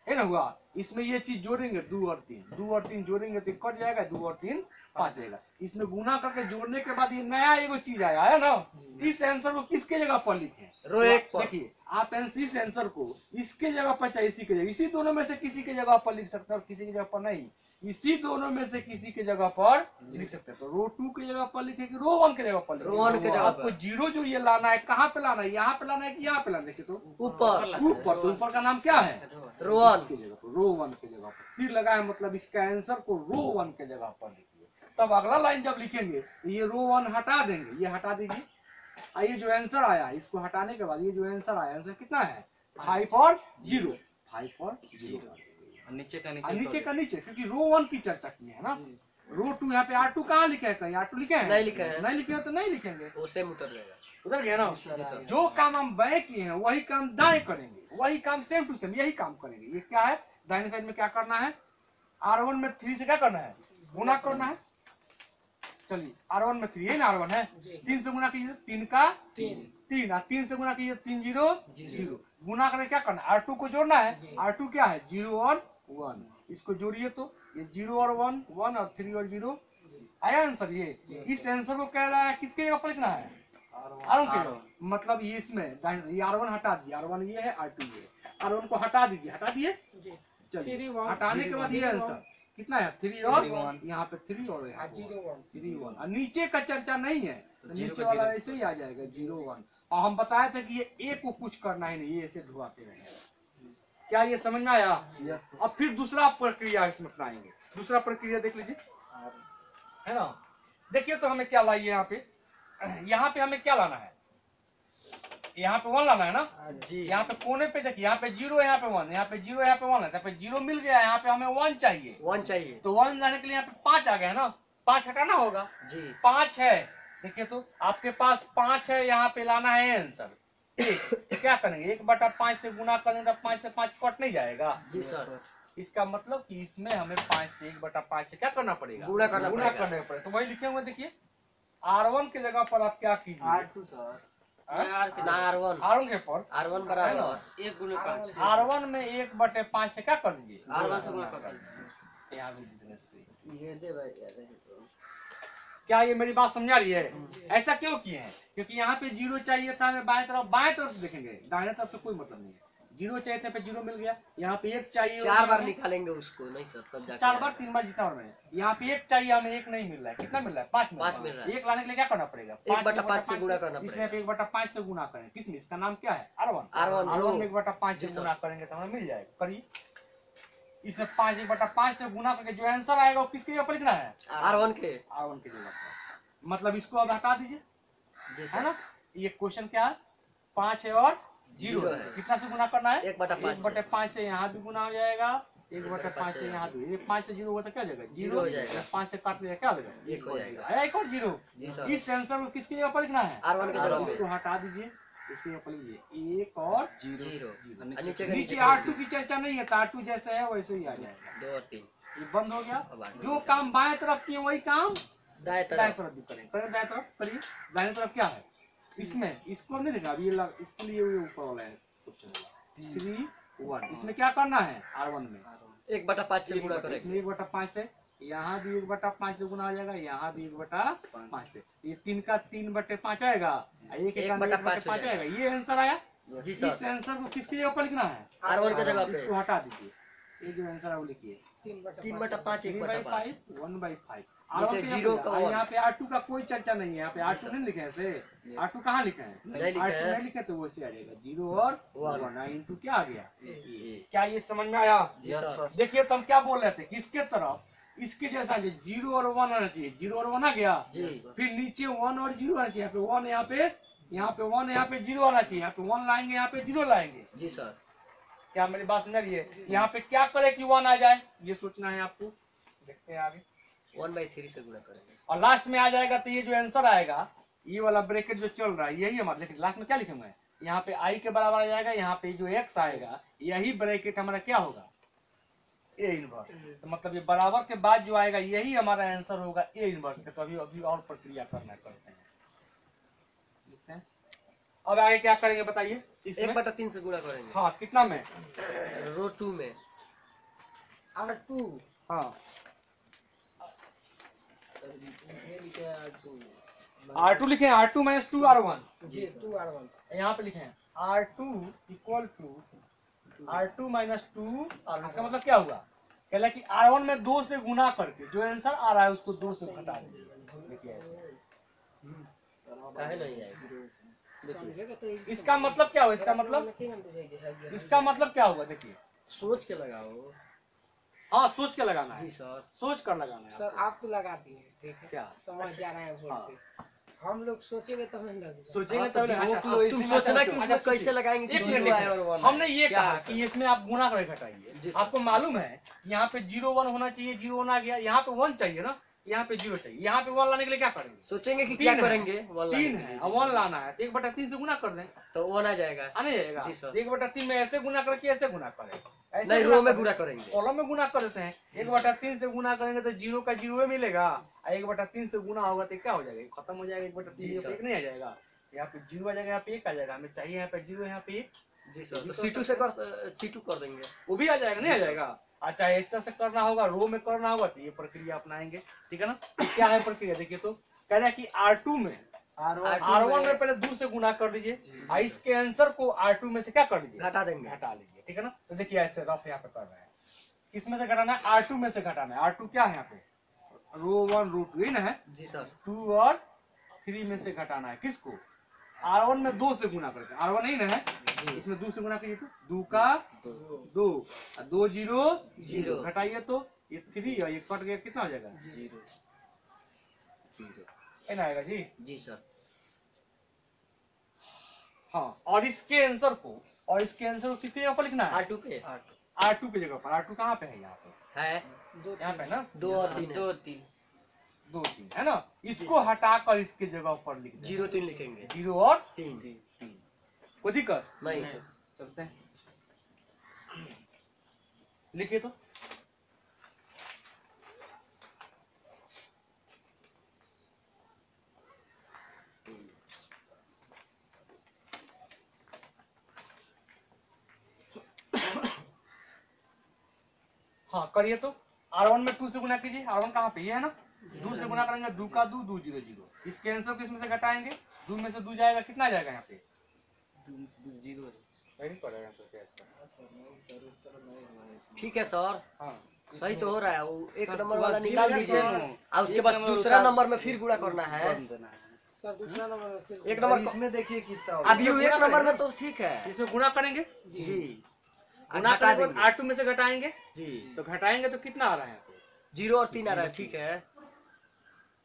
है ना हुआ। इसमें ये चीज जोड़ेंगे 2 और 3 जोड़ेंगे तो कट जाएगा, 2 और 3 5 जाएगा। इसमें गुना करके जोड़ने के बाद ये नया एगो चीज आया है ना। इस आंसर को किसके जगह पर लिखें, रो 1 पर। देखिए आप इस आंसर को इसके जगह पर चाहे इसी के जगह, इसी दोनों में से किसी के जगह पर लिख सकते हैं, और किसी की जगह पर नहीं, इसी दोनों में से किसी के जगह पर लिख सकते हैं। तो रो 2 की जगह पर लिखे कि रो 1 के जगह पर लिखे। रो 1 के जगह आपको 0 जो ये लाना है, कहाँ पे लाना है, यहाँ पे लाना है कि यहाँ पे लाना है, देखिए तो ऊपर ऊपर। तो ऊपर का नाम क्या है, रो 1 की जगह पर, रो 1 के जगह पर तीर लगाए, मतलब इसका आंसर को रो 1 के जगह पर लिखिए। तब अगला लाइन जब लिखेंगे ये रो 1 हटा देंगे, ये हटा दीजिए। ये जो आंसर आया है, इसको हटाने के बाद ये जो आंसर आया, आंसर कितना है 5 और 0, 5 और 0। नीचे का नीचे का नीचे, क्योंकि रो 1 की चर्चा की है ना। रो टू यहाँ पे R2 कहाँ लिखे हैं? कहीं R2 लिखे हैं? नहीं लिखे हैं। नहीं लिखे हैं तो नहीं लिखेंगे, वो सेम उतर जाएगा। उधर गया ना। जी सर। जो काम हम बाएं किए हैं वही काम दाएं करेंगे, वही काम सेम टू सेम यही काम करेंगे। ये क्या है? दाहिने साइड में क्या करना है? R1 में 3 से क्या करना है? गुना करना है। चलिए R1 में 3 है ना, R1 है, 3 से गुना कीजिए, 3 का 3 और 3 से गुना कीजिए, 3 0 0 गुना करके क्या करना है? R2 को जोड़ना है। R2 क्या है? 0 और 1, इसको जोड़िए तो ये 0 और 1, 1 और 3 और 0 आया आंसर। ये इस आंसर को कह रहा है किसके जगह पर लिखना है? R1 के जगह। मतलब ये इसमें ये R1 हटा दिया, R1 ये है, R2 ये है। R1 को हटा दीजिए, हटा दिए। चलिए हटाने के बाद ये आंसर कितना है? 3 और 1, यहाँ पे 3 और यहाँ 3 1 और नीचे का चर्चा नहीं है तो नीचे वाला ऐसे ही आ जाएगा 0 1। और हम बताए थे कि ये ए को कुछ करना ही नहीं, ये ऐसे ढुआते रहेंगे। क्या ये समझ में आया? अब फिर दूसरा प्रक्रिया इसमें अपनाएंगे। दूसरा प्रक्रिया देख लीजिए, है ना। देखिए तो हमें क्या लाइए यहाँ पे? यहाँ पे हमें क्या लाना है? यहाँ पे 1 लाना है ना जी। यहाँ पे कोने पे देखिए, यहाँ पे 0, यहाँ पे 1, यहाँ पे 0, यहाँ पे 1 है, यहाँ पे 0 मिल गया, यहाँ पे हमें 1 चाहिए। 1 चाहिए तो 1 लाने के लिए यहाँ पे 5 आ गया है ना, 5 हटाना होगा। जी। 5 है, देखिए तो आपके पास 5 है, यहाँ पे लाना है आंसर। क्या करेंगे? 1/5 से गुना करेंगे तो 5 से 5 कट नहीं जाएगा। जी सर। इसका मतलब कि इसमें हमें 5 से 1/5 से क्या करना पड़ेगा? गुणा करना पड़ेगा। करना पड़ेगा। तो वही लिखे हुए देखिए, R1 की जगह पर आप क्या कीजिए? R2 सर, ना R1 R1 के पर R1 बराबर 1 गुना 5 R1 में 1/5 से क्या कर दीजिए? R1 से गुना कर दीजिए। यहाँ भी बिजनेस से ये दे भाई यार तो क्या ये मेरी बात समझा रही है? ऐसा क्यों किए हैं? क्योंकि यहाँ पे 0 चाहिए था, हमें बाएं तरफ से देखेंगे, दाहिने तरफ से कोई मतलब नहीं है। 0 चाहिए था, पे 0 मिल गया। यहाँ पे 1 चाहिए, 4 बार निकालेंगे उसको, नहीं सर तब जाके 4 बार 3 बार जितना और मैंने। यहाँ पे 1 चाहिए, हमें 1 नहीं मिल रहा है। कितना मिल रहा है? 5 मिल रहा है। 1 लाने के लिए क्या करना पड़ेगा? 1/5 से गुणा करना इसमें 1/5 से गुना करें। किसमें? इसका नाम क्या है? R1 R1 में 1/5 से गुना करेंगे तो हमें मिल जाएगा। करिए, इसमें 5 1/5 से गुना करके जो आंसर आएगा वो किसके जगह पर लिखना है? R1 के R1 के जगह पर। मतलब इसको अब हटा दीजिए, जी है सर। ना। ये क्वेश्चन क्या है? 5 है और 0 0 है। है। कितना से गुना करना है? 1/5 से यहाँ भी गुना हो जाएगा, 1/5 से यहाँ भी। 5 से 0 हुआ तो क्या हो जाएगा? 0 हो जाएगा। 5 से काट लिया क्या हो जाएगा? 1 हो जाएगा। आया एक और 0। जी सर। इस आंसर को किसकी जगह पर लिखना है? R1 के जगह पे। इसको हटा दीजिए, इसकी जगह पर लिखिए 1 और 0 नीचे का नीचे नीचे R2 की चर्चा नहीं है, तो R2 जैसे है वैसे ही आ जाएगा। 2 और 3 ये बंद हो गया। अब R2 जो काम बाएं तरफ किए वही काम दाएं दाएं तरफ तरफ भी करें। करें दाएं तरफ, करिए। दाएं तरफ क्या है? इसमें इसको नहीं देखा अभी, ये इसके लिए ये ऊपर वाला है क्वेश्चन 3 1। इसमें क्या करना है? R1 में 1/5 से गुणा करेंगे। इसमें 1/5 से, यहाँ भी 1/5 से गुना हो जाएगा, यहाँ भी 1/5 से। ये 3 का 3/5 आएगा, 1/5 आएगा। ये आंसर आया। जी इस सर। आंसर को किसकी जगह पर लिखना है? R1 के जगह पे इसको हटा दीजिए, ये जो आंसर है वो लिखिए 3/5 1/5 1/5। नीचे 0 का 1। यहाँ पे R2 का कोई चर्चा नहीं है। यहाँ पे R2 नहीं लिखे हैं से, R2 कहाँ लिखे हैं? नहीं लिखे R2 हैं। नहीं लिखे तो वो से आ जाएगा 0 और 1 इंटू क्या आ गया? ए। क्या ये समझ में आया? जी सर। देखिए तो हम क्या बोल रहे थे, किसके तरफ? इसके जैसा 0 और 1 आना चाहिए। 0 और 1 आ गया, जी। फिर नीचे 1 और 0 आना चाहिए। यहाँ पे 1, यहाँ पे 1, यहाँ पे 0 आना चाहिए। यहाँ पे 1 लाएंगे, यहाँ पे 0 लाएंगे। जी सर। क्या मेरी बात समझ रही है? यहाँ पे क्या करे कि 1 आ जाए, ये सोचना है आपको। देखते हैं आगे। 1/3 से गुणा करेंगे और लास्ट में आ जाएगा तो ये जो आंसर आएगा, ये वाला ब्रैकेट जो चल रहा है यही हमारा। देखिए लास्ट में क्या लिखे हुए हैं, यहाँ पे i के बराबर आ जाएगा, यहाँ पे जो x आएगा यही ब्रैकेट हमारा क्या होगा? a inverse. तो मतलब ये बराबर के बाद जो आएगा यही हमारा आंसर होगा a इनवर्स का। तो अभी और प्रक्रिया करते हैं। अब आगे क्या करेंगे बताइए? इसमें 1/3 से गुणा करेंगे। हाँ कितना में? रो 2 में R2 हाँ R2 लिखे हैं, R2 माइनस 2 R1। जी 2 R1 यहाँ पे लिखे हैं R2 equal to R2 minus 2 R1। इसका मतलब क्या हुआ? कहला कि R1 में 2 से गुना करके जो आंसर आ रहा है उसको 2 से घटा दीजिए। देखिए ऐसे काहे नहीं आएगा? समझेगा तो इसका मतलब क्या हुआ? इसका मतलब क्या हुआ? देखिए सोच के लगाओ। हाँ सोच के लगाना है। जी सर। सोच कर लगाना है सर आपको। आप तो लगाती हैं, ठीक है, क्या समझ जा रहे हैं बोलते। हम लोग सोचेंगे तब हम लगेगा। सोचेंगे तो तब जो अच्छा, तुम इसी में सोचना कि अच्छा, इसमें सोचिए। कैसे लगाएंगे। एक 0 मिनट आए और 1 देखिए, हमने ये क्या कहा है? कि इसमें आप गुना करके घटाइए। जी सर। आपको मालूम है यहाँ पे 0 1 होना चाहिए, 0 1 आ गया। यहाँ पे 1 चाहिए ना, यहाँ पे 0 चाहिए, यहाँ पे 1 लाने के लिए क्या करेंगे? सोचेंगे कि 3 क्या है, करेंगे 3 है, अब 1 लाना है तो 1/3 से गुना कर दें, तो 1 आ जाएगा। आने जाएगा। जी सर। 1/3 में ऐसे गुना करके ऐसे गुना करें, ऐसे नहीं, गुना रो में करें, गुणा करेंगे। कॉलम में गुना कर देते हैं। 1/3 से गुना करेंगे तो 0 का 0 मिलेगा, 1/3 से गुना होगा तो क्या हो जाएगा? खत्म हो जाएगा। 1/3 जी यहाँ पे सर। 1 नहीं आ जाएगा, यहाँ पे 0 आ जाएगा, यहाँ पे 1 आ जाएगा। हमें चाहिए यहाँ पे 0, यहाँ पे 1। जी सर, तो C2 से C2 कर देंगे। वो भी आ जाएगा, नहीं आ जाएगा? अच्छा, इस तरह से करना होगा, रो में करना होगा तो ये प्रक्रिया अपनाएंगे, ठीक है ना? तो क्या है प्रक्रिया? देखिए तो कह रहा है कि R2 में R1 में पहले 2 से गुना कर लीजिए और इसके आंसर को R2 में से क्या कर लीजिए? घटा देंगे। घटा लीजिए, ठीक है ना? तो देखिए ऐसे रफ यहाँ पे कर रहे हैं, किसमें से घटाना है? R2 में से घटाना है। R2 क्या है यहाँ पे? रो 1 रो 2 ही ना है? जी सर। 2 और 3 में से घटाना है। किसको? R1 में 2 से गुना करके, R1 नहीं ना है, जी। इसमें 2 से गुना कीजिए तो 2 का 2 और 2 0 0 घटाइए तो ये 3 और ये कट गया, कितना हो जाएगा? 0 है ना आएगा जी? जी सर। हाँ, और इसके आंसर को किसके जगह पर लिखना है? R2 पे R2 की जगह पर। R2 कहाँ पे है? यहाँ पे, है यहाँ पे ना 2 और 3 2 3 2 3 है ना? इसको हटाकर इसके जगह पर लिख दें। 0 3 लिखेंगे। 0 और 3 3, कोई दिक्कत नहीं सर। चलते हैं, लिखिए तो। हाँ करिए तो। R1 में 2 से गुना कीजिए। R1 कहाँ पे? ये है ना? 2 से गुना करेंगे, 2 का 2 2 0 0। इसके आंसर को इसमें से घटाएंगे, 2 में से 2 जाएगा, कितना जाएगा यहाँ पे? 0 नहीं पड़ेगा आंसर क्या इसका? ठीक है सर, हाँ सही तो हो रहा है। वो एक सर, नंबर पूरा वाला जीरो निकाल लिखे दीजिए नो। और उसके एक बाद नंबर दूसरा उतार- नंबर में फिर गुणा करना है। सर दूसरा नंबर फिर एक नंबर इसमें देखिए कितना अभी इसमें एक गुणा नंबर में करेंगे। तो ठीक है इसमें गुना करेंगे, जी। गुना घटा करेंगे देंगे R2 में से घटाएंगे, जी। तो घटाएंगे तो कितना आ रहा है यहाँ पे? 0 और 3 आ रहा है, ठीक है।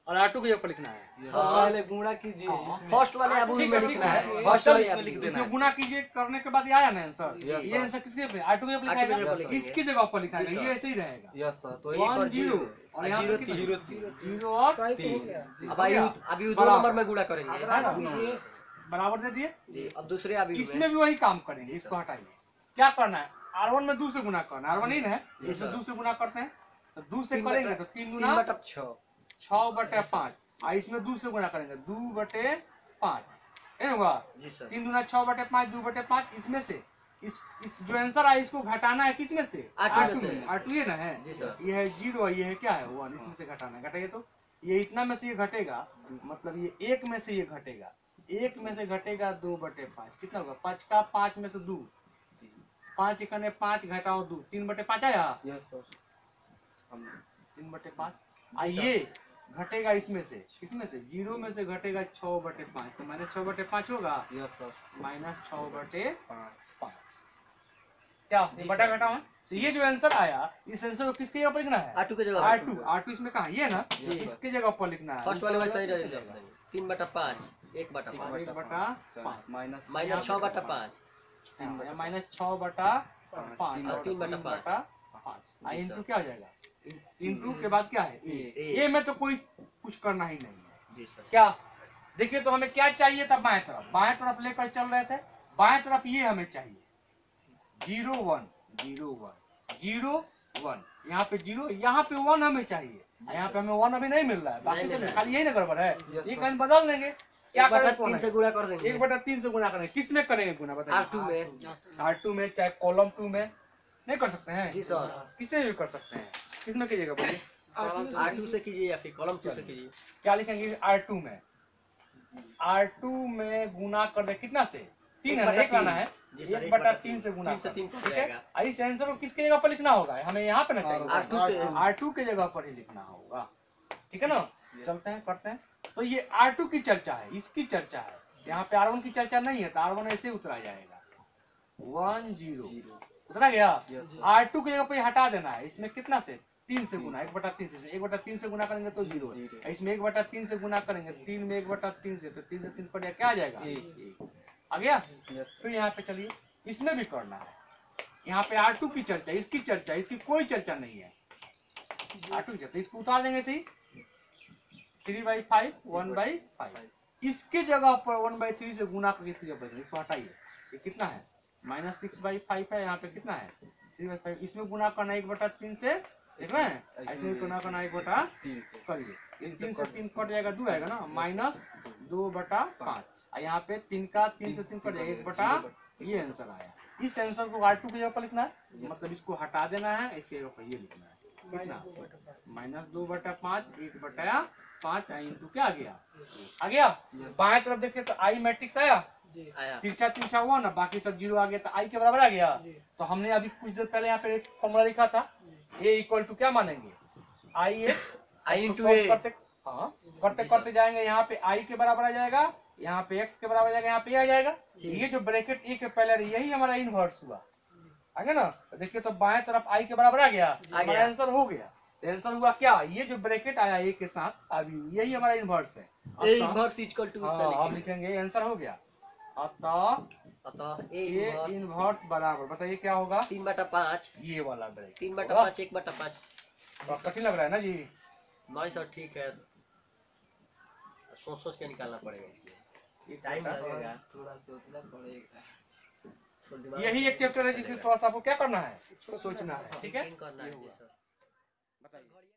और R2 की जगह पर लिखना है। हाँ। पहले गुणा कीजिए हाँ। इसमें। फर्स्ट वाले अब ठीक में है, लिखना है। ठीक है। फर्स्ट वाले इसमें लिख इसमें देना इसमें गुना कीजिए, करने के बाद ये आया ना आंसर। Yes, ये sir. आंसर किसके पे? R2 की जगह पर R2 की जगह लिखाएगा, पर लिखेंगे। किसकी जगह पर जी, लिखाएगा? sir. ये ऐसे ही रहेगा। यस सर, तो 1 और 0 और यहाँ पे 0 कितना? 0 3 0 और सही तो हो 3 गया। अब अभी 2 बराबर। नंबर में गुणा करेंगे अगर है ना? आप कीजिए बराबर दे दिए। जी। अब दूसरे अभी इसमें भी वही काम करेंगे, जी, इसको सर। हटाइए। क्या करना है? R1 में 2 से गुना करना है। R1 नहीं ना है, जी, इसमें सर। 2 से गुना करते हैं तो 2 से 3 करेंगे बटा- तो 3 3 गुना बटा 6/5 और इसमें 2 से गुना करेंगे 2/5 है ना? जी सर। 3 दूना 6/5 2/5। इसमें से इस जो आंसर आया इसको घटाना है, किसमें से? R2 में से। R2 ये ना है जी सर। ये है 0, ये है क्या है? 1। इसमें से घटाना है, घटाइए तो। ये इतना में से ये घटेगा, मतलब ये 1 में से ये घटेगा, 1 में से घटेगा 2/5, कितना होगा? 5 का 5 में से 2, 5 इकने 5 घटाओ 2, 3/5 आया। Yes sir. 3/5 जी, सर। ये घटेगा इसमें से, किसमें से? 0 में से घटेगा 6/5, तो -6/5 होगा, यस सर। -6/5 5 क्या ये जी, बटा सर। घटाओ है? तो ये जो आंसर आया, इस आंसर को किसके जगह पर लिखना है? R2 की जगह R2 इसमें कहाँ? ये ना, जी, सर। इसके जगह पर लिखना है। फर्स्ट वाले में सही किसके रहेगा। जगह? 3/5 1/5 1/5 माइनस माइनस 6/5 -6/5 3/5 और 3/5 3/5 जी, इंटू सर। क्या हो जाएगा? इंटू के बाद क्या है? ए में तो कोई कुछ करना ही नहीं है। जी सर। क्या देखिए तो हमें क्या चाहिए था? बाएं तरफ लेकर चल रहे थे, बाएं तरफ ये हमें चाहिए 0 1 0 1 0 1, यहाँ पे 0, यहाँ पे 1 हमें चाहिए, यहाँ पे हमें 1 अभी नहीं मिल रहा है, बाकी नहीं सब मिल रहा है। खाली यही ना गड़बड़ है। Yes, ये sir. कहीं बदल देंगे, क्या करें? 1/3 से गुणा कर देंगे 1/3 से गुना करेंगे, किस में करेंगे गुना? बताइए। R2 में। R2 में, चाहे कॉलम 2 में नहीं कर सकते हैं? जी सर। किसे भी कर सकते हैं, किस में कीजिएगा बोलिए? R2 से कीजिए या फिर कॉलम 2 से कीजिए। क्या लिखेंगे? R2 में, R2 में गुना कर दे कितना से? 3 है, 1 आना है, जी सर, 1/3 से गुना 3 से 3 ठीक है। जाएगा। और इस आंसर को किसके जगह पर लिखना होगा? हमें यहाँ पे ना चाहिए, R2 पे। R2 के जगह पर ही लिखना होगा, ठीक है ना? चलते हैं, करते हैं। तो ये R2 की चर्चा है, इसकी चर्चा है, यहाँ पे R1 की चर्चा नहीं है, तो R1 ऐसे उतरा जाएगा 1 0 उतरा गया। Yes, sir. R2 की जगह पे हटा देना है, इसमें कितना से? 3 से गुना, 1/3 से, 1/3 से गुना करेंगे तो 0 है, जीरो। इसमें 1/3 से गुना करेंगे 3 में 1/3 से, तो 3 से 3 पर क्या आ जाएगा? एक। आ गया। यस फिर यहाँ पे चलिए, इसमें भी करना है, यहाँ पे R2 की चर्चा, इसकी चर्चा, इसकी कोई चर्चा नहीं है, R2 तो इसको उतार देंगे सही 3/5 1/5 इसके जगह पर 1/3 से गुना करके इसकी जगह पर इसको हटाइए ये कितना है -6/5 है यहाँ पे कितना है 3/5 इसमें गुना करना 1/3 से देख रहे हैं ऐसे में गुना करना 1/3 से करिए 3 से 3 कट जाएगा 2 आएगा ना -2/5 और यहाँ पे 3 का 3 से 3 कट जाएगा 1/, ये आंसर आया। इस आंसर को R2 की जगह पर लिखना है मतलब इसको हटा देना है इसके जगह पर ये लिखना है कितना -2/5 1/5 इंटू क्या आ गया बाएं तरफ देखिए तो आई मैट्रिक्स आया आया तिरछा तिरछा हुआ ना बाकी सब 0 आ गया तो आई के बराबर आ गया तो हमने अभी कुछ देर पहले यहाँ पे एक फॉर्मूला लिखा था a = क्या मानेंगे i into a करते करते जाएंगे यहाँ पे i के बराबर आ जाएगा यहाँ पे x के बराबर आ जाएगा यहाँ पे a आ जाएगा ये जो ब्रैकेट a के पहले यही हमारा इनवर्स हुआ आगे ना तो देखिए तो बाएं तरफ i के बराबर आ गया हमारा आंसर हो गया तो आंसर हुआ क्या ये जो ब्रैकेट आया a के साथ अभी यही हमारा इनवर्स है a inverse equal to हम लिखेंगे आंसर हो गया अतः a ये inverse इनवर्स बराबर बताइए क्या होगा 3/5 ये वाला ब्रैकेट 3/5 1/5 बस कठिन लग रहा है ना जी नहीं सर ठीक है सोच सोच के निकालना पड़ेगा इसलिए टाइम लगेगा थोड़ा सोचना पड़ेगा यही एक चैप्टर है जिसमें थोड़ा सा आपको क्या करना है सोचना है ठीक है करना है जी सर बताइए।